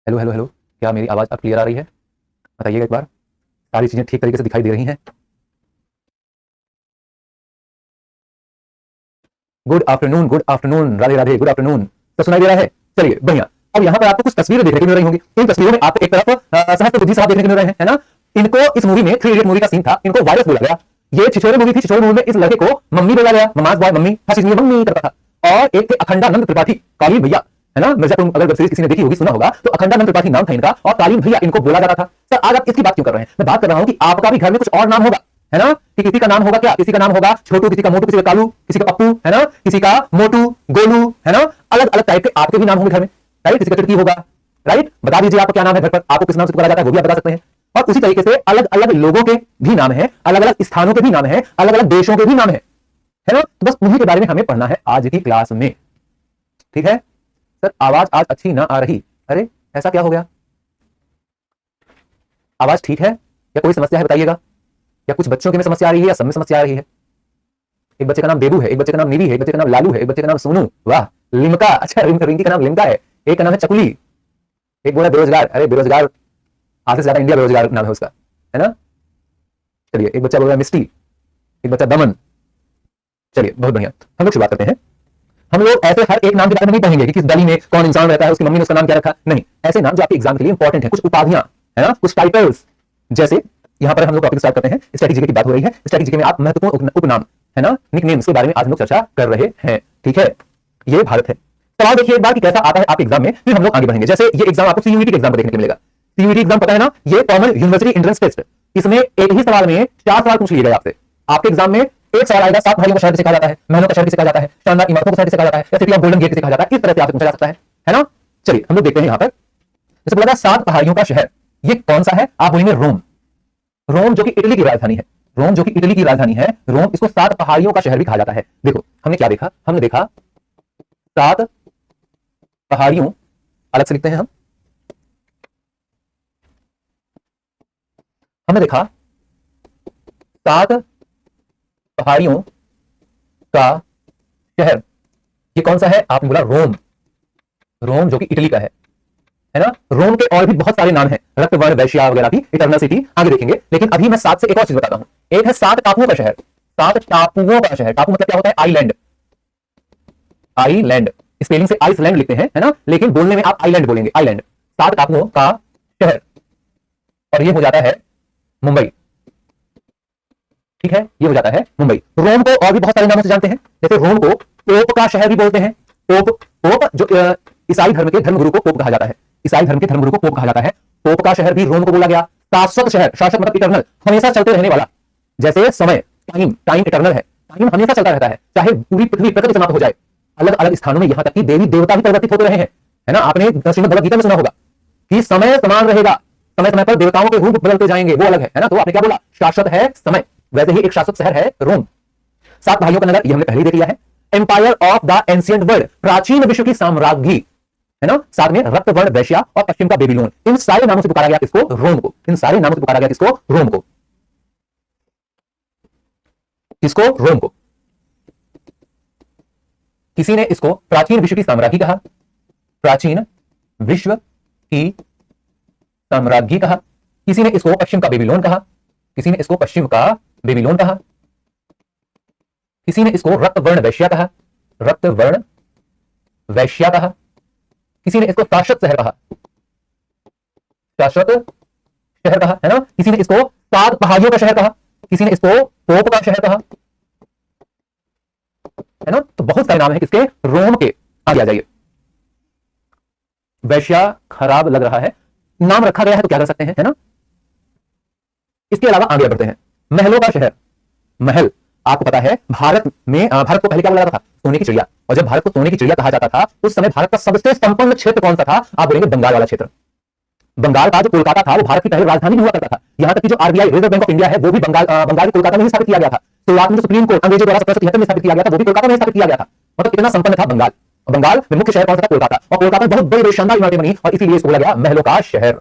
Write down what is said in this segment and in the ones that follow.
Hello hello hello, क्या मेरी आवाज़ अब क्लियर आ रही है? बताइएगा एक बार। सारी चीज़ें ठीक तरीके से दिखाई दे रही हैं? Good afternoon, Radhe Radhe, good afternoon. तो सुनाई दे रहा है? चलिए बढ़िया। अब यहाँ पर आपको कुछ तस्वीरें देखने को मिल रही होंगी। इन तस्वीरों में आपको एक तरफ सहस्त्र बुद्धि साहब देखने को मिल रहे हैं, है ना? इनको इस मूवी में, थ्री इडियट मूवी का सीन था, इनको वायरस बोला गया। ये छिछोरे मूवी थी, छिछोरे मूवी में इस लड़के को मम्मी बोला गया, ममाज बॉय, मम्मी हर चीज में मम्मी करता था। और एक थे अखंडानंद त्रिपाठी, कालीन भैया, है ना? मिर्जापुर अगर वेब सीरीज किसी ने देखी होगी, सुना होगा, तो अखंडानंद त्रिपाठी नाम था इनका, और कालीन भैया इनको बोला जाता था। सर आज आप इसकी बात क्यों कर रहे हैं? मैं बात कर रहा हूं कि आपका भी घर में कुछ और नाम होगा, है ना? कि किसी का नाम होगा क्या? किसी का नाम होगा छोटू, किसी का मोटू, किसी का कालू, किसी का पप्पू, है ना? किसी का मोटू, गोलू, है ना? अलग अलग टाइप के आपके भी नाम होंगे घर में, राइट? किसी का चुटकी होगा, राइट? बता दीजिए आपका क्या नाम है घर पर, आपको किस नाम से पुकारा जाता है वो भी आप बता सकते हैं। और उसी तरीके से अलग अलग लोगों के भी नाम है, अलग अलग स्थानों के भी नाम है, अलग अलग देशों के भी नाम है ना? तो बस उन्हीं के बारे में हमें पढ़ना है आज की क्लास में, ठीक है? सर आवाज आज अच्छी ना आ रही, अरे ऐसा क्या हो गया? आवाज ठीक है या कोई समस्या है बताइएगा? या कुछ बच्चों के में समस्या आ रही है या सब में समस्या आ रही है? एक बच्चे का नाम बेबू है, एक बच्चे का नाम निवी है, एक बच्चे का नाम लालू है, एक बच्चे का नाम सोनू, वाह। लिमका, अच्छा रिंकी का नाम लिमका है। एक का नाम है चकुली, एक बोला बेरोजगार, अरे बेरोजगार आधे से ज्यादा इंडिया बेरोजगार नाम है उसका, है ना? चलिए, एक बच्चा बोल रहा है मिस्टी, एक बच्चा दमन। चलिए बहुत बढ़िया, हम लोग शुरुआत करते हैं। हम लोग ऐसे हर एक नाम के बारे में नहीं पढ़ेंगे कि किस गली में कौन इंसान रहता है, उसकी मम्मी ने उसका नाम क्या रखा, नहीं। ऐसे नाम जो आपके एग्जाम के लिए इंपॉर्टेंट है, कुछ उपाधियां, है ना? कुछ टाइटल्स। जैसे यहां पर हम लोग टॉपिक स्टार्ट करते हैं। स्टैटिक जीके की बात हो रही है। स्टैटिक जीके में आप महत्वपूर्ण उपनाम, है ना, निकनेम्स के बारे में आज हम लोग चर्चा कर रहे हैं, ठीक है? ये भारत है। सवाल देखिए एक बार कि कैसा आता है आपके एग्जाम में, फिर हम लोग आगे बढ़ेंगे। जैसे ये एग्जाम आपको सीयूईटी के एग्जाम को देखने को मिलेगा। सीयूईटी एग्जाम पता है ना, ये कॉमन यूनिवर्सिटी एंट्रेंस टेस्ट। इसमें एक ही सवाल में 4 सवाल पूछ लिए गए आपसे। आपके एग्जाम में एक सवाल आएगा, 7 भाइयों का शहर किसे कहा जाता है, महलों का शहर किसे कहा जाता है, शानदार इमारतों का शहर किसे कहा जाता है, या सिटी ऑफ गोल्डन गेट किसे कहा जाता है, इस तरह से आपसे पूछा जा सकता है ना? चलिए हम लोग देखते हैं यहां पर। जैसे बोला था 7 पहाड़ियों का शहर, ये कौन सा है? आप बोलेंगे रोम। रोम जो कि इटली की राजधानी है, रोम जो कि इटली की राजधानी है, रोम, इसको 7 पहाड़ियों का शहर भी कहा जाता है। देखो हमने क्या देखा, हमने देखा 7 पहाड़ियों, अलग से लिखते हैं हम, हमने देखा 7 पहाड़ियों का शहर, ये कौन सा है? आपने बोला रोम, रोम जो कि इटली का है ना? रोम के और भी बहुत सारे नाम हैं, रक्तवर्ण, वैश्या वगैरह भी, इटरनल सिटी, आगे देखेंगे। लेकिन अभी मैं 7 से एक और चीज बताता हूं। एक है 7 टापुओं का शहर, 7 टापुओं का शहर। टापू मतलब क्या होता है? आइलैंड, आइलैंड, स्पेलिंग से आइसलैंड लिखते हैं, है ना? लेकिन बोलने में आप आइलैंड बोलेंगे, आइलैंड। 7 टापुओं का शहर, और ये हो जाता है मुंबई, ठीक है? ये हो जाता है मुंबई। रोम को और भी बहुत सारे नामों से जानते हैं। जैसे रोम को पोप का शहर भी बोलते हैं। पोप, पोप जो ईसाई धर्म के धर्मगुरु को पोप कहा जाता है, ईसाई धर्म के धर्मगुरु को पोप कहा जाता है। पोप का शहर भी रोम को बोला गया। शाश्वत शहर, शाश्वत मतलब इटरनल, हमेशा चलते रहने वाला। जैसे समय, टाइम, टाइम इटरनल है, टाइम हमेशा चलता रहता है, चाहे पूरी पृथ्वी प्रकृति समाप्त हो जाए। अलग अलग स्थानों में यहां तक कि देवी देवता भी परिवर्तित होते रहे हैं, है ना? आपने श्रीमद् भगवद गीता में सुना होगा कि समय समान रहेगा, समय समय पर देवताओं के रूप बदलते जाएंगे, वो अलग है ना? तो आपने क्या बोला? शाश्वत है समय, वैसे ही एक शाश्वत शहर है रोम। 7 भाइयों का नगर, ये हमने पहले ही देख लिया है। Empire of the ancient world, प्राचीन विश्व की साम्राज्ञी, है ना? साथ में रक्तवर्ण, वैश्या और पश्चिम का बेबीलोन। इन सारे नामों से पुकारा गया किसको? रोम को। इन सारे नामों से पुकारा गया किसको? रोम को। किसको? रोम को। किसी ने इसको प्राचीन विश्व की साम्राज्ञी कहा, प्राचीन विश्व की साम्राज्ञी कहा। किसी ने इसको पश्चिम का बेबीलोन कहा, किसी ने इसको पश्चिम का बेबीलोन कहा। किसी ने इसको रक्तवर्ण वैश्या कहा, रक्तवर्ण वैश्या कहा। किसी ने इसको शाश्वत शहर कहा, शाश्वत शहर कहा, है ना? किसी ने इसको 7 पहाड़ियों का शहर कहा, किसी ने इसको पोप का शहर कहा, है ना? तो बहुत सारे नाम है किसके? रोम के। आगे आ जाइए। वैश्या खराब लग रहा है, नाम रखा गया है तो क्या कर सकते हैं, है ना? इसके अलावा आगे बढ़ते हैं। महलों का शहर, महल, आपको पता है भारत में, भारत को पहले क्या बोला जाता था? सोने की चिड़िया। और जब भारत को सोने की चिड़िया कहा जाता था, उस समय भारत का सबसे संपन्न क्षेत्र कौन सा था? आप बोलेंगे बंगाल वाला क्षेत्र। बंगाल का जो कोलकाता था वो भारत की पहले राजधानी हुआ करता था। यहां तक कि जो RBI, reserve bank of India है, वो भी बंगाल के कोलकाता में ही स्थापित किया गया था। शुरुआत में जो सुप्रीम कोर्ट अंग्रेजों द्वारा 1773 में स्थापित किया गया था, वो भी कोलकाता में स्थापित किया गया था। मतलब इतना संपन्न था बंगाल। बंगाल में मुख्य शहर कौन सा था? कोलकाता। और कोलकाता में बहुत बड़ी बड़ी शानदार इमारतें बनी, और इसीलिए इसको बोला गया महलों का शहर,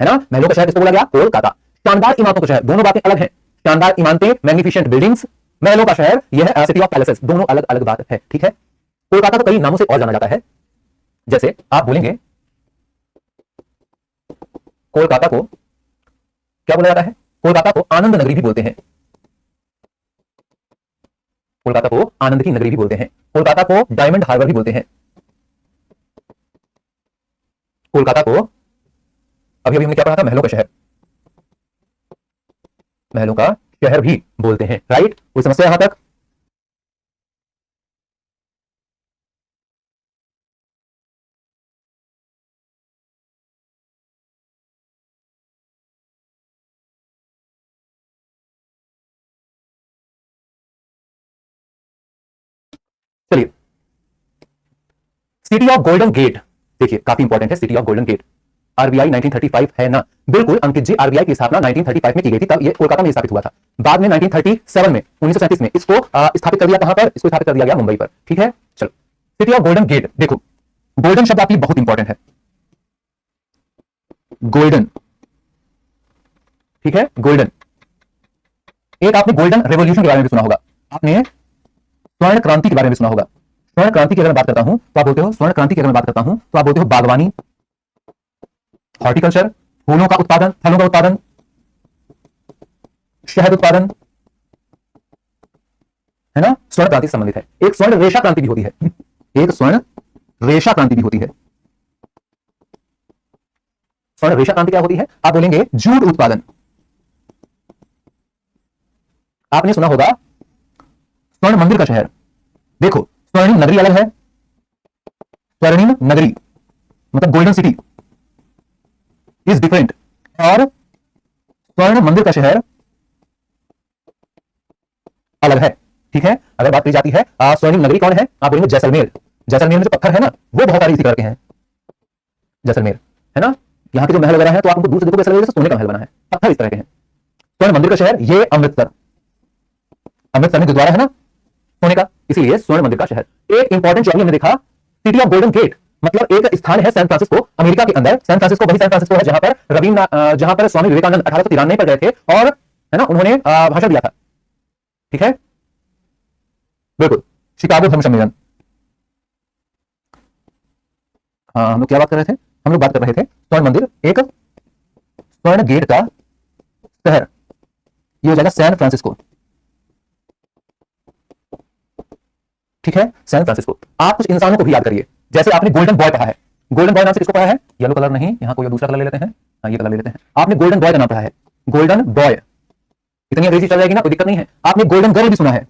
है ना? महलों का शहर किसको बोला गया? कोलकाता। शानदार इमारतों का शहर, दोनों बातें अलग हैं। शानदार इमारतें, मैग्निफिसेंट बिल्डिंग्स, महलों का शहर यह है सिटी ऑफ पैलेसेस, दोनों अलग अलग बात है, ठीक है? कोलकाता तो कई नामों से और जाना जाता है। जैसे आप बोलेंगे कोलकाता को क्या बोला जाता है? कोलकाता को आनंद नगरी भी बोलते हैं। कोलकाता को आनंद की नगरी भी बोलते हैं। कोलकाता को डायमंड हार्बर भी बोलते हैं। कोलकाता को अभी अभी हमने क्या पढ़ा था? महलों का शहर, महलों का शहर भी बोलते हैं। राइट, कोई समस्या यहां तक? चलिए, सिटी ऑफ गोल्डन गेट देखिए, काफी इंपॉर्टेंट है city of golden gate. RBI 1935 है ना? बिल्कुल अंकित जी, आरबीआई की स्थापना 1935 में की गई थी, तब ये कोलकाता में स्थापित हुआ था। बाद में 1937 में 1937 में इसको स्थापित कर दिया। कहां पर? इसको स्थापित कर दिया गया मुंबई पर। ठीक है, चलो सिटी ऑफ गोल्डन गेट देखो, गोल्डन शब्द आपके लिए बहुत इंपॉर्टेंट है। गोल्डन, ठीक है, गोल्डन। एक आपने गोल्डन रेवोल्यूशन के बारे में भी सुना होगा, आपने स्वर्ण क्रांति के बारे में भी सुना होगा। स्वर्ण क्रांति की अगर मैं बात करता हूं तो आप बोलते हो, स्वर्ण क्रांति की अगर मैं बात करता हूं तो आप बोलते हो बागवानी, हॉर्टिकल्चर, फूलों का उत्पादन, फलों का उत्पादन, शहद उत्पादन, है ना? स्वर्ण क्रांति से संबंधित है। एक स्वर्ण रेशा क्रांति भी होती है, एक स्वर्ण रेशा क्रांति भी होती है। स्वर्ण रेशा क्रांति क्या होती है? आप बोलेंगे जूट उत्पादन। आपने सुना होगा स्वर्ण मंदिर का शहर। देखो, स्वर्णिम नगरी अलग है, स्वर्णिम नगरी मतलब गोल्डन सिटी इज डिफरेंट, और स्वर्ण मंदिर का शहर अलग है। ठीक है, अगर बात की जाती है स्वर्णिम नगरी कौन है? आप बोलेंगे जैसलमेर। जैसलमेर में जो पत्थर है ना, वो बहुत सारे इसी कलर के हैं। जैसलमेर, है ना? यहाँ के जो महल वगैरह है तो आप उनको दूर से देखो कैसा लगेगा, सोने का महल बना है, पत्थर इस तरह के हैं। स्वर्ण मंदिर का शहर ये अमृतसर, अमृतसर में गुरुद्वारा है ना सोने का, इसीलिए स्वर्ण मंदिर का शहर। एक इंपॉर्टेंट चीज हमने देखा, सिटी ऑफ गोल्डन गेट मतलब एक स्थान है सैन फ्रांसिस्को, अमेरिका के अंदर। सैन फ्रांसिस्को वही सैन फ्रांसिस्को है जहां पर स्वामी विवेकानंद 1893 पर गए थे और, है ना, उन्होंने भाषण दिया था। ठीक है, बिल्कुल, शिकागो धर्म सम्मेलन। हम लोग क्या बात कर रहे थे? हम लोग बात कर रहे थे स्वर्ण मंदिर, एक स्वर्ण गेट का शहर, ये हो जाएगा सैन फ्रांसिस्को। ठीक है, सैन फ्रांसिस्को। आप कुछ इंसानों को भी याद करिए, जैसे आपने गोल्डन बॉय पढ़ा है। गोल्डन बॉय नाम से किसको पढ़ा है? येलो कलर नहीं, यहां कोई दूसरा कलर ले लेते हैं, हाँ ये कलर ले लेते हैं। आपने गोल्डन बॉय का नाम पढ़ा है, गोल्डन बॉय। इतनी अंग्रेजी चल जाएगी ना, कोई दिक्कत नहीं है। आपने गोल्डन गर्ल भी सुना है,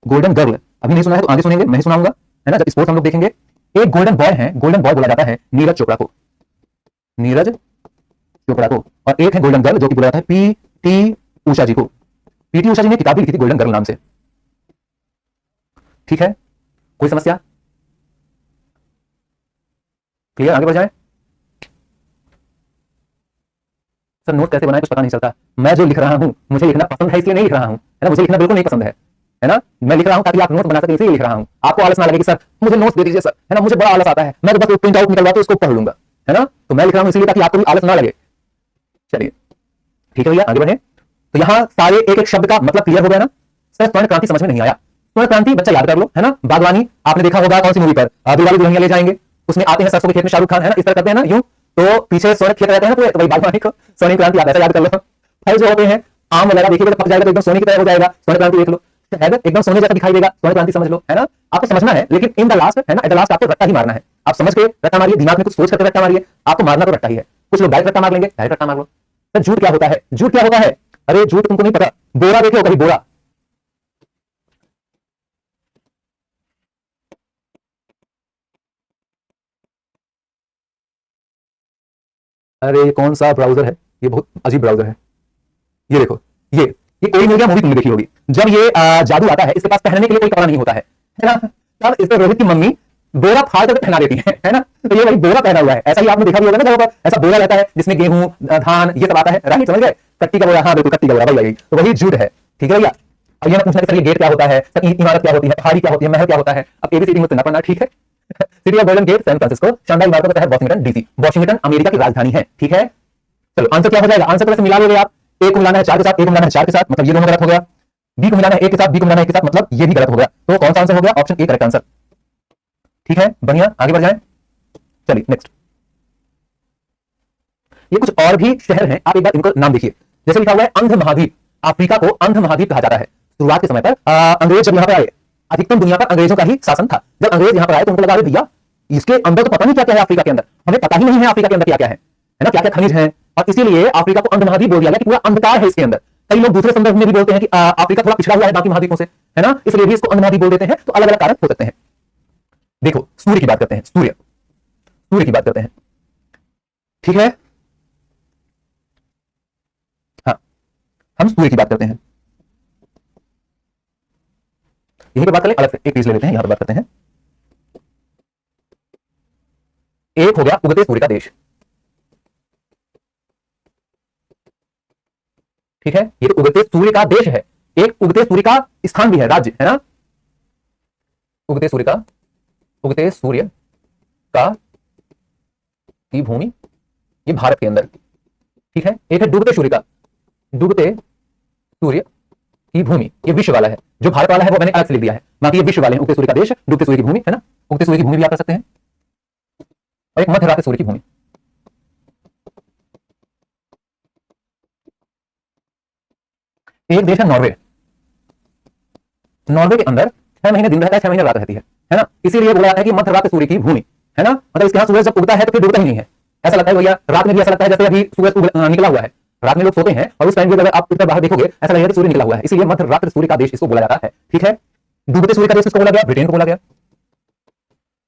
गोल्डन गर्ल अभी नहीं सुना है तो आगे सुनेंगे, मैं ही सुनाऊंगा, है ना, जब स्पोर्ट्स हम लोग देखेंगे। एक गोल्डन बॉय है, गोल्डन बॉय बोला जाता है नीरज चोपड़ा को, नीरज चोपड़ा को। और एक है गोल्डन गर्ल जो कि बोला जाता है पीटी उषा जी को। पीटी उषा जी ने किताब भी लिखी थी गोल्डन गर्ल नाम से। ठीक है, कोई समस्या? क्लियर, आगे बढ़ जाए। सर नोट कैसे बनाए कुछ पता नहीं चलता, मैं जो लिख रहा हूं मुझे लिखना पसंद है इसलिए नहीं लिख रहा हूं, है ना, मुझे लिखना बिल्कुल नहीं पसंद है ना, मैं लिख रहा हूं ताकि आप नोट बना सकें इसलिए लिख रहा हूं। आपको आलस ना लगे कि सर मुझे नोट्स दे दीजिए सर, है ना, मुझे बड़ा आलस आता है, मैं तो बस प्रिंट आउट निकलवा के उसको पढ़ लूंगा, है ना, तो मैं लिख रहा हूं इसलिए ताकि आपको भी आलस ना लगे। चलिए ठीक है भैया, आगे बढ़े। तो यहाँ सारे एक एक शब्द का मतलब क्लियर हो गया ना? सर स्वर्ण क्रांति समझ में नहीं आया। स्वर्ण क्रांति बच्चा याद कर लो, है ना। बागवानी आपने देखा होगा कौन सी मूवी पर, दिलवाले दुल्हनिया ले जाएंगे, उसमें आते हैं सरसों के खेत में शाहरुख खान, है ना, इस तरह करते हैं ना यूं, तो पीछे स्वर्ण खेत रहते हैं ना, तो वही बागवानी को स्वर्ण क्रांति आता है, याद कर लो। फल जो होते हैं आम वगैरह देखिएगा तो पक जाएगा तो एकदम सोने की तरह हो जाएगा, स्वर्ण क्रांति देख लो। शहद एकदम सोने जैसा दिखाई देगा, स्वर्ण क्रांति समझ लो, है ना। आपको समझना है, लेकिन इन द लास्ट, है ना, एट द लास्ट आपको रट्टा ही मारना है। आप समझ के रट्टा मारिए, दिमाग में कुछ सोच करके रट्टा मारिए, आपको मारना तो रट्टा ही है। कुछ लोग डायरेक्ट रट्टा मार लेंगे, डायरेक्ट रट्टा मार लो। सर झूठ क्या होता है? झूठ क्या होता है? अरे झूठ तुमको नहीं पता, बोरा देखे हो कभी? बोरा, अरे ये कौन सा ब्राउजर है? ये बहुत अजीब ब्राउजर है। ये देखो, ये कोई मिल गया मूवी तुमने देखी होगी। जब ये जादू आता है, इसके पास पहनने के लिए कोई कपड़ा नहीं होता है ना, तब इसे रोहित की मम्मी बोरा फाड़ कर पहना देती है ना। तो ये वही बोरा पहना हुआ है। ऐसा ही आपने देखा भी होगा ना, जहां पर ऐसा बोरा रहता है जिसमें गेहूं धान ये सब आता है, राइट, समझ गए? कट्टी का बोरा, हाँ बिल्कुल कट्टी का बोरा, वही तो वही झूठ है। ठीक है भैया। अब ये मैं पूछना कि सर ये गेट क्या होता है, सर इमारत क्या होती है, पहाड़ी क्या होती है, महल क्या होता है? अब एबीसीडी मुझसे ना पढ़ना, ठीक है। City of golden gate, San Francisco. शानदार इमारतों का शहर वॉशिंगटन डीसी। वॉशिंगटन अमेरिका की राजधानी है, ठीक है। चलो आंसर क्या हो जाएगा? आंसर तो मिला लोगे आप, ए को मिलाना है 4 के साथ, ए को मिलाना है 4 के साथ, मतलब ये दोनों गलत हो गया। बी को मिलाना है 1 के साथ, बी को मिलाना है 1 के साथ, मतलब ये भी गलत हो गया। तो कौन सा आंसर हो गया? Option A correct answer. ठीक है, बढ़िया, आगे बढ़ जाए। चलिए नेक्स्ट। ये कुछ और भी शहर हैं, आप एक बार इनको नाम देखिए। जैसे लिखा हुआ है अंध महाद्वीप, अफ्रीका को अंध महाद्वीप कहा जाता है। शुरुआत के समय पर अंग्रेज जब यहाँ पर आए, अधिकतम दुनिया पर अंग्रेजों का ही शासन था। जब अंग्रेज यहाँ पर आए तो उनको लगा अरे भैया इसके अंदर तो पता नहीं क्या क्या है, अफ्रीका के अंदर हमें पता ही नहीं है अफ्रीका के अंदर क्या क्या है ना, क्या क्या खनिज है, और इसीलिए अफ्रीका को अंध महाद्वीप बोल दिया गया कि पूरा अंधकार है इसके अंदर। कई लोग दूसरे संदर्भ में भी बोलते हैं कि अफ्रीका थोड़ा पिछड़ा हुआ है बाकी महाद्वीपों से, है ना, इसलिए भी इसको अंध महाद्वीप बोल देते हैं। तो अलग अलग कारण हो सकते हैं। देखो सूर्य की बात करते हैं, सूर्य की बात करते हैं, ठीक है। हाँ, हम सूर्य की बात करते हैं, यहीं पे बात करें, अलग से एक चीज ले लेते हैं, यहां पर बात करते हैं। एक हो गया उगते सूर्य का देश, ठीक है, ये तो उगते सूर्य का देश है। एक उगते सूर्य का स्थान भी है, राज्य है ना, उगते सूर्य का की भूमि, ये भारत के अंदर, ठीक है। एक है डूबते सूर्य की भूमि, ये विश्व वाला है। जो भारत वाला है वो मैंने अलग से लिख दिया है, बाकी ये विश्व वाले हैं। उगते सूर्य का देश, डूबते सूर्य की भूमि, है ना, उगते सूर्य की भूमि भी आप कर सकते हैं, और एक मध्य रात्रि सूर्य की भूमि। एक देश है नॉर्वे, नॉर्वे के अंदर 6 महीने दिन रहता है, 6 महीने रात रहती है ना, इसीलिए बोला जाता है कि मध्य रात्रि सूर्य की भूमि, है ना। मतलब इसके यहां सूरज जब उगता है तो फिर डूबता ही नहीं है, ऐसा लगता है भैया। रात में भी ऐसा लगता है जैसे अभी सूरज निकला हुआ है, रात में लोग सोते हैं और उस टाइम भी अगर आप इधर बाहर देखोगे ऐसा लगेगा कि सूर्य निकला हुआ है, इसलिए मध्य रात्रि सूर्य का देश इसको बोला जाता है, ठीक है। डूबते सूर्य का देश किसको बोला गया, ब्रिटेन को बोला गया।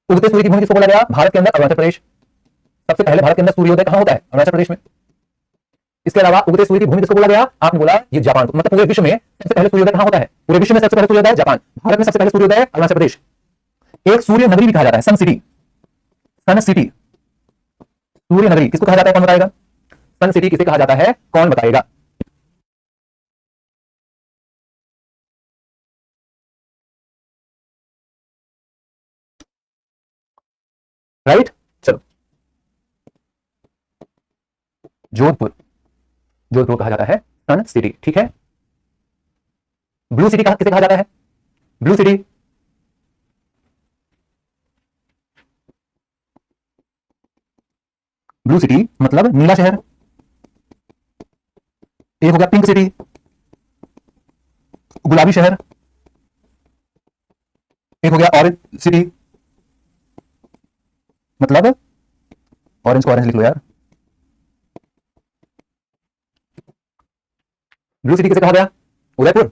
उगते सूर्य की भूमि किसको बोला गया, भारत के अंदर अरुणाचल प्रदेश। सबसे पहले भारत के अंदर सूर्योदय कहां होता है, अरुणाचल प्रदेश में। इसके अलावा उगते सूर्य की भूमि किसको बोला गया, आपने बोला ये जापान को। मतलब पूरे विश्व में सबसे पहले सूर्योदय कहां होता है, पूरे विश्व में सबसे पहले सूर्योदय जापान, भारत में सबसे पहले सूर्योदय अरुणाचल प्रदेश। एक सूर्य नगरी भी कहा जाता है, सन सिटी, सूर्य नगरी किसको कहा जाता है, कौन बताएगा। सन सिटी किसे कहा जाता है, कौन बताएगा। राइट, चलो जोधपुर कहा जाता है सन सिटी, ठीक है। ब्लू सिटी किसे कहा जाता है, ब्लू सिटी, ब्लू सिटी मतलब नीला शहर। एक हो गया पिंक सिटी, गुलाबी शहर। एक हो गया ऑरेंज सिटी, मतलब ऑरेंज को ऑरेंज लिख लो यार। ब्लू सिटी किसे कहा गया, उदयपुर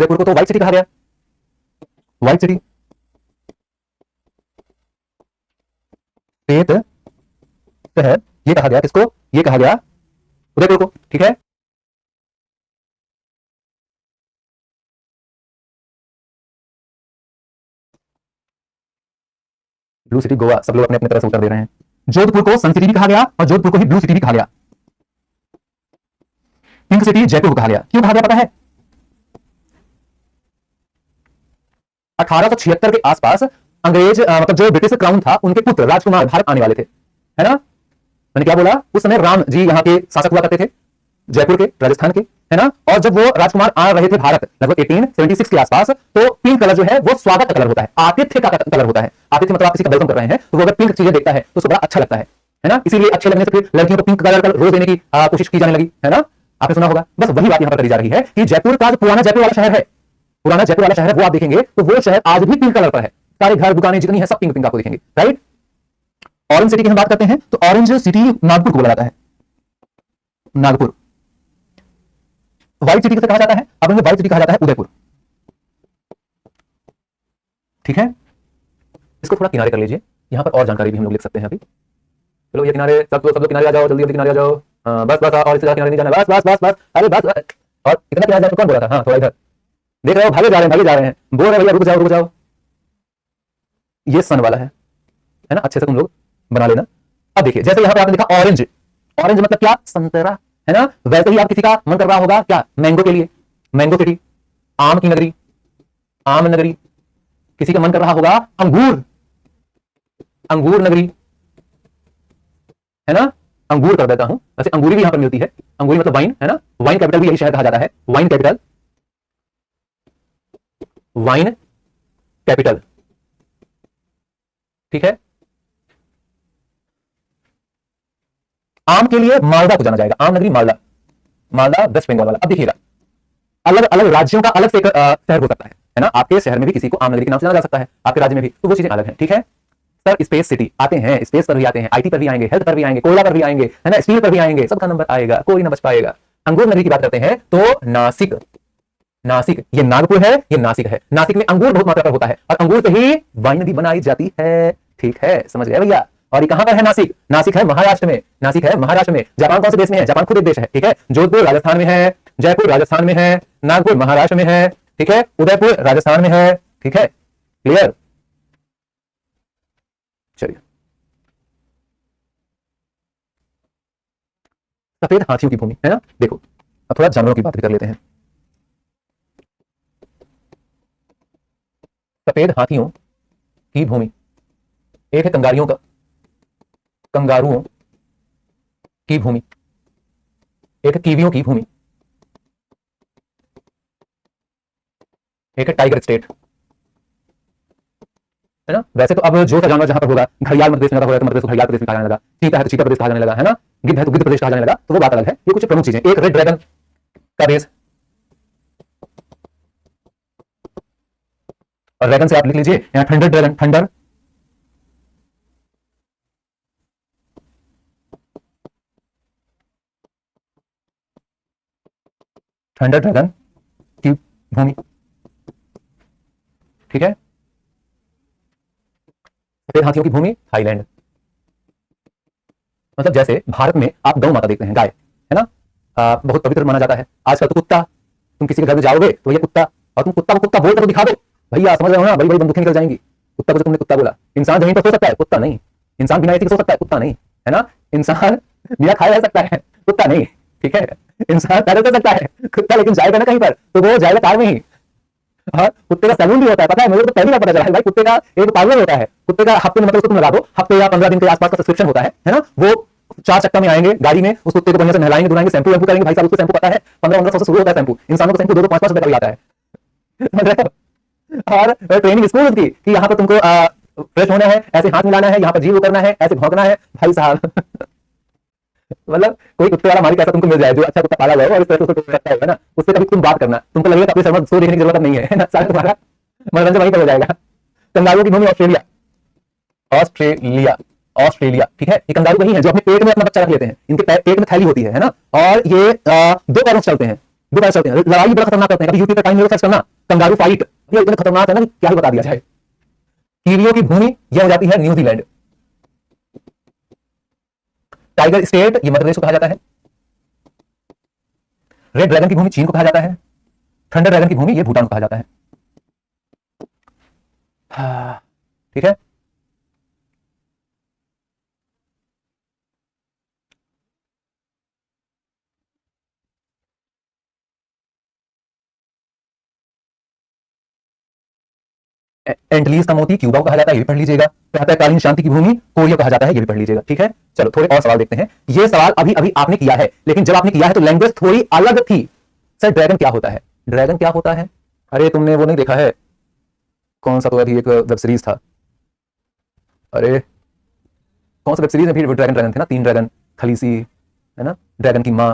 को तो व्हाइट सिटी कहा गया, व्हाइट सिटी। श्वेत शहर ये कहा गया किसको, ये कहा गया उदयपुर को, ठीक है। ब्लू सिटी गोवा, सब लोग अपने अपने तरह से उत्तर दे रहे हैं। जोधपुर को सन सिटी भी कहा गया और जोधपुर को ही ब्लू सिटी भी कहा गया। पिंक सिटी जयपुर को कहा गया, क्यों कहा गया पता है, 1876 के आसपास अंग्रेज मतलब जो ब्रिटिश क्राउन था उनके पुत्र राजकुमार भारत आने वाले थे, है ना। मैंने क्या बोला, उस समय राम जी यहाँ के शासक हुआ करते थे, जयपुर के, राजस्थान के, है ना। और जब वो राजकुमार आ रहे थे भारत लगभग 1876 के आसपास, तो पिंक कलर जो है वो स्वागत का कलर होता है, आतिथ्य का कलर होता है। आतिथ्य मतलब आप किसी का वेलकम कर रहे हैं तो वो अगर पिंक चीजें देखता है तो उसको बड़ा अच्छा लगता है ना। इसीलिए अच्छे लगने से फिर लड़कियों को पिंक कलर रोज देने की कोशिश की जाने लगी, है ना, आपने सुना होगा। बस वही बात यहाँ पर करी जा रही है कि जयपुर का जो पुराना जयपुर वाला शहर है, पुराना जयपुर वाला शहर है, वो आप देखेंगे तो वो शहर आज भी पिंक कलर पर है, सारे घर दुकानें जितनी है सब पिंक पिंक आपको दिखेंगे, राइट। ऑरेंज सिटी की हम बात करते हैं तो ऑरेंज सिटी नागपुर को बोला जाता है, नागपुर। व्हाइट सिटी किसे कहा जाता है, अब व्हाइट सिटी कहा जाता है उदयपुर, ठीक है। इसको थोड़ा किनारे कर लीजिए, यहां पर और जानकारी भी हम लोग लिख सकते हैं अभी। चलो ये किनारे, सब लोग किनारे आ जाओ, जल्दी जल्दी किनारे आ जाओ। बस बस, और इससे ज्यादा किनारे नहीं जाना, बस बस बस बस, अरे बस बस। और इतना किनारे जाने को कौन बोला था, हाँ थोड़ा इधर देख रहे हो, भागे जा रहे हैं, बोल रहे भैया रुक जाओ। ये सन वाला है ना, अच्छे से तुम लोग बना लेना। अब देखिए जैसे यहाँ पे आपने देखा ऑरेंज, ऑरेंज मतलब क्या, संतरा, है ना। वैसे ही आप किसी का मन कर रहा होगा क्या, मैंगो के लिए, मैंगो सिटी, आम की नगरी, आम नगरी। किसी का मन कर रहा होगा अंगूर, अंगूर नगरी, है ना, अंगूर कर देता हूं। वैसे अंगूरी भी यहां पर मिलती है, अंगूरी मतलब वाइन, है ना। वाइन कैपिटल भी यही शहर कहा जाता है, वाइन कैपिटल, वाइन कैपिटल, ठीक है। आम के लिए मालदा को जाना जाएगा, आम नगरी मालदा, मालदा वेस्ट बंगाल वाला। अब देखिएगा अलग अलग राज्यों का अलग से शहर हो सकता है ना, आपके शहर में भी किसी को आम नगरी के नाम से जाना जा सकता है, आपके राज्य में भी, तो वो चीजें अलग है। ठीक है सर, स्पेस सिटी आते हैं, स्पेस पर भी आते हैं, आईटी पर भी आएंगे, हेल्थ पर भी आएंगे, कोयला पर भी आएंगे, है ना, स्टील पर भी आएंगे, सबका नंबर आएगा, कोई ना बच पाएगा। अंगूर नगरी की बात करते हैं तो नासिक, नासिक ये नागपुर है, ये नासिक है। नासिक में अंगूर बहुत मात्रा पर होता है और अंगूर से ही वाइन नदी बनाई जाती है। ठीक है, समझ गए भैया। और ये कहां पर है नासिक? नासिक है महाराष्ट्र में, नासिक है महाराष्ट्र में। जापान कौन से देश में है? जापान खुद एक देश है। ठीक है, जोधपुर राजस्थान में है, जयपुर राजस्थान में है, नागपुर महाराष्ट्र में है, ठीक है, उदयपुर राजस्थान में है। ठीक है, क्लियर। चलिए, सफेद हाथियों की भूमि है ना, देखो अब थोड़ा जानवरों की बात भी कर लेते हैं। सफेद हाथियों की भूमि, एक है कंगारियों का, कंगारुओं की भूमि, एक है कीवियों की भूमि, एक है टाइगर स्टेट, है ना। वैसे तो अब जो सा जानवर जहां पर होगा, घड़ियाल मध्य प्रदेश में होगा तो मध्य प्रदेश को घड़ियाल प्रदेश में कहा जाने लगा, चीता है तो चीता प्रदेश कहा जाने लगा, है ना, गिद्ध है तो गिद्ध प्रदेश कहा जाने लगा, तो वो बात अलग है। ये कुछ प्रमुख चीजें, एक रेड ड्रैगन का देश, और ड्रैगन से आप लिख लीजिए यहां thunder dragon, thunder, thunder dragon की भूमि। ठीक है, सफेद हाथियों की भूमि थाईलैंड। मतलब जैसे भारत में आप गौ माता देखते हैं, गाय, है ना, बहुत पवित्र माना जाता है। आजकल तो कुत्ता, तुम किसी के घर में जाओगे तो ये कुत्ता, और तुम कुत्ता को कुत्ता बोलकर तो दिखा दो भैया, समझ रहे हो ना, बड़ी बड़ी बंदूकें निकल जाएंगी। कुत्ता को जो तुमने कुत्ता बोला, इंसान जमीन पर सो सकता है, कुत्ता नहीं। इंसान बिना एसी के सो सकता है, कुत्ता नहीं, है ना। इंसान बिना खाए रह सकता है, कुत्ता नहीं। ठीक है, इंसान पैदल चल सकता है, कुत्ता लेकिन जाएगा ना कहीं पर तो वो जाएगा कार में ही। हाँ, कुत्ते का सैलून भी होता है, पता है मुझे तो पहली बार पता चला है भाई। कुत्ते का एक पार्लर होता है, कुत्ते का हफ्ते में मतलब उसको तुम लगा दो, हफ्ते या 15 दिन के आसपास का सब्सक्रिप्शन होता है ना। वो 4 चक्का में आएंगे गाड़ी में, उस कुत्ते को बढ़िया से नहलाएंगे, धुलाएंगे, शैम्पू वैम्पू करेंगे। भाई साहब उसको शैम्पू पता है 1500 से शुरू होता है शैम्पू, इंसानों का शैम्पू 2-2 5-5 रुपए का भी आता है। समझ रहे हो? और ट्रेनिंग स्कूल उसकी कि यहाँ पर तुमको फ्रेश होना है, ऐसे हाथ मिलाना है, यहाँ पर जीव करना है, ऐसे भौंकना है। भाई साहब मतलब कोई कुत्ते वाला मालिक ऐसा तुमको मिल जाए जो अच्छा कुत्ता पाला हुआ है और इस तरह से उसको करता है ना, उससे कभी तुम बात करना, तुमको लगेगा कपिल शर्मा शो देखने की जरूरत नहीं है ना, सारा तुम्हारा मनोरंजन वहीं पर हो जाएगा। कंगारू की भूमि ऑस्ट्रेलिया, ऑस्ट्रेलिया, ऑस्ट्रेलिया। ठीक है, ये कंगारू वही है जो अपने पेट में अपना बच्चा रख लेते हैं, इनके पेट में थैली होती है ना, और ये 2 पैरों से चलते हैं, 2 पैर चलते हैं। लड़ाई बड़ा खतरनाक करते हैं, कभी यूट्यूब पे टाइम मिलेगा सर्च करना, कंगारू फाइट, ये इतने खतरनाक है ना कि क्या ही बता दिया जाए। कीवियों की भूमि यह हो जाती है न्यूजीलैंड। टाइगर स्टेट ये मध्य प्रदेश को कहा जाता है। रेड ड्रैगन की भूमि चीन को कहा जाता है। थंडर ड्रैगन की भूमि ये भूटान को कहा जाता है। ठीक है, एंटलीज का मोती क्यूबा को कहा जाता है, ये भी पढ़ लीजिएगा। प्रातःकालीन शांति की भूमि कोरिया कहा जाता है, ये भी पढ़ लीजिएगा। ठीक है, चलो थोड़े और सवाल देखते हैं। ये सवाल अभी अभी आपने किया है, लेकिन जब आपने किया है तो लैंग्वेज थोड़ी अलग थी। सर ड्रैगन क्या होता है? ड्रैगन क्या होता है? अरे तुमने वो नहीं देखा है, कौन सा तो अभी एक वेब सीरीज था, अरे कौन सा वेब सीरीज में भी ड्रैगन ड्रैगन थे ना, 3 ड्रैगन, खलीसी, है ना, ड्रैगन की माँ।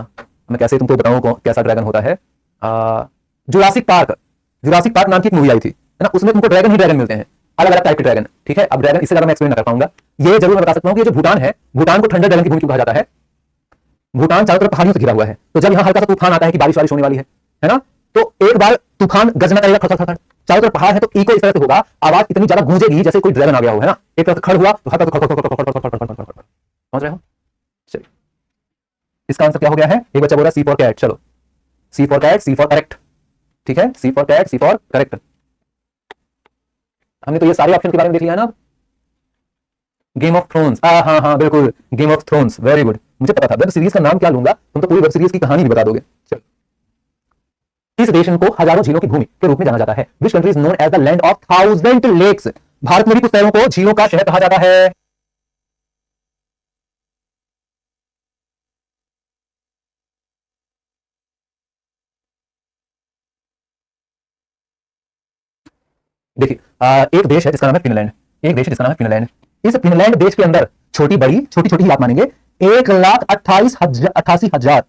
मैं कैसे तुमको बताऊं कैसा ड्रैगन होता है। जुरासिक पार्क, जुरासिक पार्क नाम की एक मूवी आई थी, है ना, उसमें तुमको ड्रैगन ही ड्रैगन मिलते हैं, अलग अलग टाइप के ड्रैगन। ठीक है, अब ड्रैगन इससे ज्यादा मैं एक्सप्लेन ना कर पाऊंगा। ये जरूर मैं बता सकता हूं कि ये जो भूटान है, भूटान को ठंडर ड्रैगन की भूमि क्यों कहा जाता है। भूटान चारों तरफ पहाड़ियों से घिरा हुआ है, तो जब यहाँ हल्का सा तूफान आता है कि बारिश वारिश होने वाली है ना, तो एक बार तूफान गर्जना करेगा, खड़ खड़ खड़, चारों तरफ पहाड़ है तो इको इस तरह से होगा, आवाज इतनी ज्यादा गूंजेगी जैसे कोई ड्रैगन आ गया हो, है ना। एक तरफ खड़ हुआ तो हर तरफ खड़ खड़ खड़ खड़ खड़ खड़ खड़ खड़ खड़ खड़। समझ रहे हो? चलिए, इसका आंसर क्या हो गया है? एक बच्चा बोल रहा है सी फॉर कैट। चलो, C for cat, C for correct. ठीक है, C for cat, C for correct. हमने तो ये सारे ऑप्शन के बारे में देख लिया ना। गेम ऑफ थ्रोन्स, हाँ हाँ बिल्कुल, game of thrones, very good. मुझे पता था वेब सीरीज का नाम क्या लूंगा, तुम तो पूरी वेब सीरीज की कहानी भी बता दोगे। चलो, इस देश को हजारों झीलों की भूमि के रूप में जाना जाता है। Which country is known as the land of 1000 lakes. Bharat में भी कुछ शहरों को झीलों का शहर कहा जाता है। देखिए, एक देश है जिसका नाम है फिनलैंड, एक देश है जिसका नाम है फिनलैंड। इस फिनलैंड देश के अंदर छोटी बड़ी, छोटी छोटी ही आप मानेंगे, 1,28,88,000,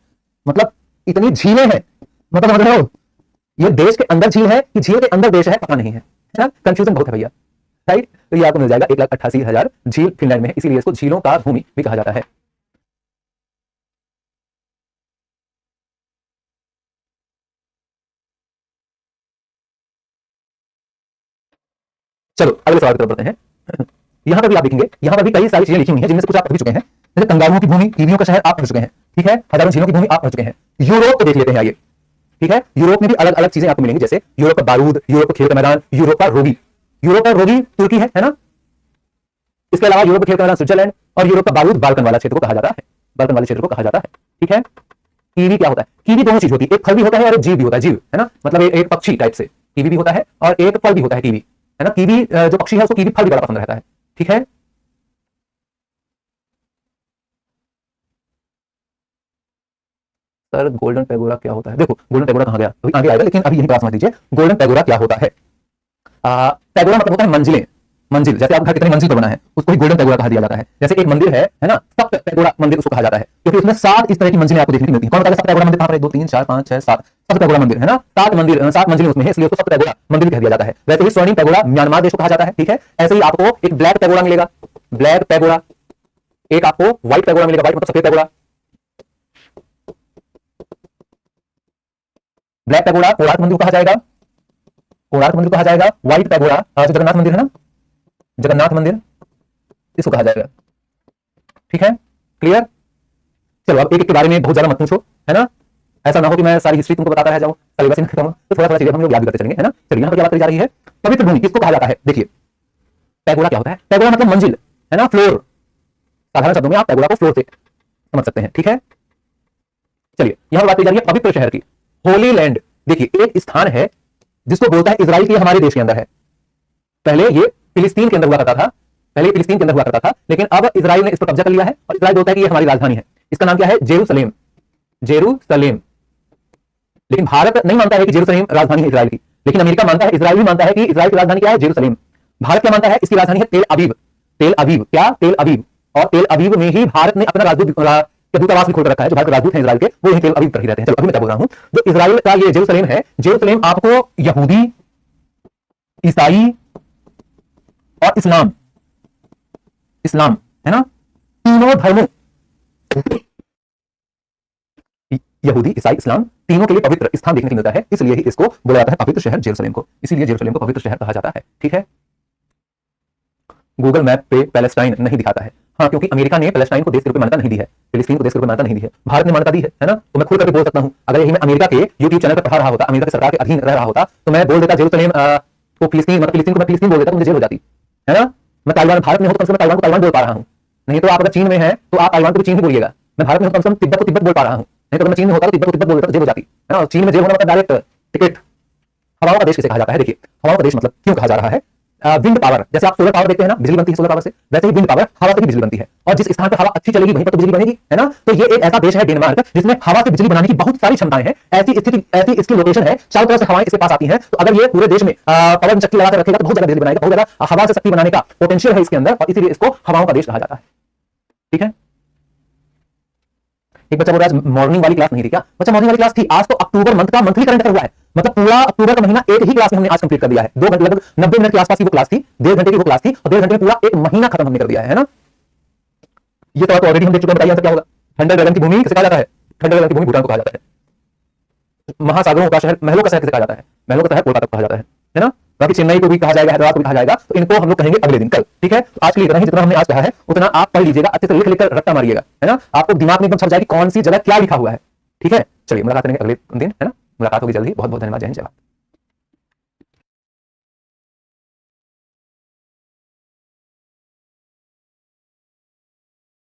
मतलब इतनी झीलें हैं। मतलब समझ रहे हो, ये देश के अंदर झील है कि झील के अंदर देश है, पता नहीं है ना, कंफ्यूजन बहुत है भैया, राइट। तो ये आपको मिल जाएगा 1,88,000 झील फिनलैंड में है, इसीलिए इसको झीलों का भूमि भी कहा जाता है। चलो अगले सवाल की तरफ बढ़ते हैं। यहां पर भी आप देखेंगे, यहां पर भी कई सारी चीजें लिखी हुई हैं जिनमें से कुछ आप पढ़ चुके हैं, जैसे कंगारुओं की भूमि, कीवियों का शहर आप पढ़ चुके हैं, ठीक है, हजारों झीलों की भूमि आप पढ़ चुके हैं। यूरोप को देख लेते हैं आइए, ठीक है। यूरोप में भी अलग अलग चीजें आपको मिलेंगी, जैसे यूरोप का बारूद, यूरोप का खेल का मैदान, यूरोप का रोगी। यूरोप का रोगी तुर्की है ना। इसके अलावा यूरोप का खेल का मैदान स्विट्जरलैंड, और यूरोप का बारूद बाल्कन वाला क्षेत्र को कहा जाता है, बाल्कन वाले क्षेत्र को कहा जाता है, ठीक है। कीवी क्या होता है? कीवी दोनों चीज होती है, एक फल भी होता है और एक जीव भी होता है, जीव है ना, मतलब एक पक्षी टाइप से कीवी भी होता है और एक फल भी होता है कीवी, है ना। कीवी जो पक्षी है उसको कीवी फल भी बड़ा पसंद रहता है, ठीक है। सर गोल्डन पेगोडा क्या होता है? देखो गोल्डन पेगोडा कहां गया, अभी आगे आएगा, लेकिन अभी यही बात समझ लीजिए, गोल्डन पेगोडा क्या होता है। पेगोडा मतलब होता है मंजिलें, मंजिल, जैसे आप घर कितने मंजिल पर बना है उसको ही गोल्डन पेगोडा कहा दिया जाता है। जैसे एक मंदिर है ना, सप्त पेगोडा मंदिर उसको कहा जाता है, क्योंकि उसमें 7 इस तरह की मंजिलें आपको देखने को मिलती हैं। कौन बताएगा सप्त पेगोडा मंदिर कहां पर है? 2 3 4 5 6 7 सप्त पेगोडा मंदिर है ना, 7 मंदिर, 7 मंजिलें उसमें है, इसलिए उसको सप्त पेगोडा मंदिर कह दिया जाता है। वैसे ही स्वर्णिम पेगोडा म्यांमार देश को कहा जाता है, ठीक है। ऐसे ही आपको एक ब्लैक पेगोडा मिलेगा, ब्लैक पेगोडा, एक आपको व्हाइट पेगोडा मिलेगा, व्हाइट मतलब सफेद पेगोडा। ब्लैक पेगोडा कोणार्क मंदिर को कहा जाएगा, कोणार्क मंदिर कहा जाएगा। व्हाइट पेगोडा जो जगन्नाथ मंदिर है ना, जगन्नाथ मंदिर, इसको कहा जाएगा, ठीक है, क्लियर। चलो अब एक एक के बारे में बहुत ज्यादा मत पूछो, है ना, ऐसा ना हो कि मैं सारी हिस्ट्री तुमको बताता रह जाऊं, सिलेबस में खत्म हो, तो थोड़ा थोड़ा चीजें हम लोग याद करते चलेंगे, है ना। चलिए यहां पर क्या बात करी जा रही है, पवित्र भूमि किसको कहा जाता है। देखिए पेगोडा क्या होता है, पेगोडा मतलब मंजिल, है ना, फ्लोर, साधारण शब्दों में आप पेगोडा को फ्लोर से समझ सकते हैं, ठीक है। चलिए यहां बात करी जा रही है पवित्र शहर की, होली लैंड। देखिए एक स्थान है जिसको बोलता है इजराइल, की हमारे देश के अंदर है, पहले ये फिलिस्तीन के अंदर हुआ करता था, पहले फिलिस्तीन के अंदर हुआ करता था, लेकिन अब इजराइल ने इस पर कब्जा कर लिया है और इजराइल बोलता है कि ये हमारी राजधानी है। इसका नाम क्या है? Jerusalem, Jerusalem. लेकिन भारत नहीं मानता है कि जेरूसलेम राजधानी है इजराइल की, लेकिन अमेरिका मानता है, इजराइल भी मानता है कि इजराइल की राजधानी क्या है? जेरूसलेम। भारत क्या मानता है? इसकी राजधानी है तेल अवीव, तेल अवीव, क्या? तेल अवीव। और तेल अवीव में ही भारत ने अपना राजदूत दूतावास भी खोल रखा है, जो भारत के राजदूत हैं इजराइल के, वो यही तेल अवीव पर ही रहते हैं। चलो अभी मैं क्या बोल रहा हूं, जो इजराइल का ये जेरूसलेम है, जेरूसलेम आपको यहूदी, ईसाई और इस्लाम, इस्लाम है ना, तीनों धर्मों, यहूदी, ईसाई, इस्लाम, तीनों के लिए पवित्र स्थान देखने को मिलता है, इसलिए ही इसको बोला जाता है पवित्र शहर जेरूसलेम को, इसीलिए जेरूसलेम को पवित्र शहर कहा जाता है, ठीक है। गूगल मैप पे पैलेस्टाइन नहीं दिखाता है, हाँ, क्योंकि अमेरिका ने पैलेस्टाइन को देश के रूप में मान्यता नहीं दी है, फिलिस्तीन को देश के रूप में मान्यता नहीं दी है, भारत ने मान्यता दी है ना। तो मैं खुल करके बोल सकता हूं, अगर यही मैं अमेरिका के यूट्यूब चैनल पर पढ़ा रहा होता, अमेरिका की सरकार के अधीन रह रहा होता, तो मैं बोल देता जेरूसलेम को फिलिस्तीन, मतलब फिलिस्तीन को मैं फिलिस्तीन बोल देता, मुझे जेल हो जाती, है ना। मैं ताइवान, भारत में हूं तो कम से कम ताइवान को ताइवान बोल पा रहा हूं, नहीं तो आप अगर चीन में है तो आप ताइवान को भी चीन ही बोलिएगा। मैं भारत में कम से कम तिब्बत को तिब्बत बोल पा रहा हूं, नहीं तो अगर मैं चीन में होता तो तिब्बत को तिब्बत बोलता तो जेल हो जाती, है ना। चीन में जेल होना मतलब डायरेक्ट टिकट। हवाओं का देश किसे कहा जाता है? देखिए हवाओं का देश मतलब क्यों कहा जा रहा है, विंड पावर, जैसे आप सोलर पावर देखते हैं ना, बिजली बनती है सोलर पावर से, वैसे ही विंड पावर हवा से भी बिजली बनती है, और जिस स्थान पर हवा अच्छी चलेगी वहीं पर तो बिजली बनेगी, है ना। तो ये एक ऐसा देश है डेनमार्क, जिसमें हवा से बिजली बनाने की बहुत सारी क्षमताएं हैं, ऐसी स्थिति, ऐसी इसकी लोकेशन है, चारों तरफ से हवाएं इसके पास आती हैं, तो अगर ये पूरे देश में पवन चक्की लगाकर रखेगा तो बहुत ज्यादा बिजली बनाएगा, बहुत ज्यादा हवा से शक्ति बनाने का पोटेंशियल है इसके अंदर, और इसीलिए इसको हवाओं का देश कहा जाता है, ठीक है। एक बच्चा बोल रहा है मॉर्निंग वाली क्लास नहीं थी क्या? बच्चा मॉर्निंग वाली क्लास थी, आज तो अक्टूबर मंथ का मंथली करंट अफेयर हुआ है, मतलब पूरा अक्टूबर का महीना एक ही क्लास में हमने आज कंप्लीट कर दिया है। 2 घंटे, लगभग 90 मिनट के आसपास की वो क्लास थी, 1.5 घंटे की वो क्लास थी, और 1.5 घंटे में पूरा एक महीना खत्म हमने कर दिया है ना। ये तो ऑलरेडी हम देख चुके हैं, बताइए आंसर क्या होगा। थंडर ड्रैगन की भूमि किसे कहा जाता है? थंडर ड्रैगन की भूमि भूटान को कहा जाता है। महासागरों का शहर, महलों का शहर किसे कहा जाता है? महलों का शहर कोलकाता को कहा जाता है ना। बाकी चेन्नई को भी कहा जाएगा, हैदराबाद को भी कहा जाएगा, तो इनको हम लोग कहेंगे अगले दिन, कल, ठीक है। तो आज के लिए इतना ही, जितना हमने आज कहा है उतना आप पढ़ लीजिएगा, अच्छे से लिख लिखकर रट्टा मारिएगा, है ना, आपको दिमाग में एकदम छप जाएगी कौन सी जगह क्या लिखा हुआ है, ठीक है। चलिए मुलाकात करेंगे अगले दिन, है ना, मुलाकात होगी जल्दी। बहुत बहुत धन्यवाद, जय हिंद, जय भारत।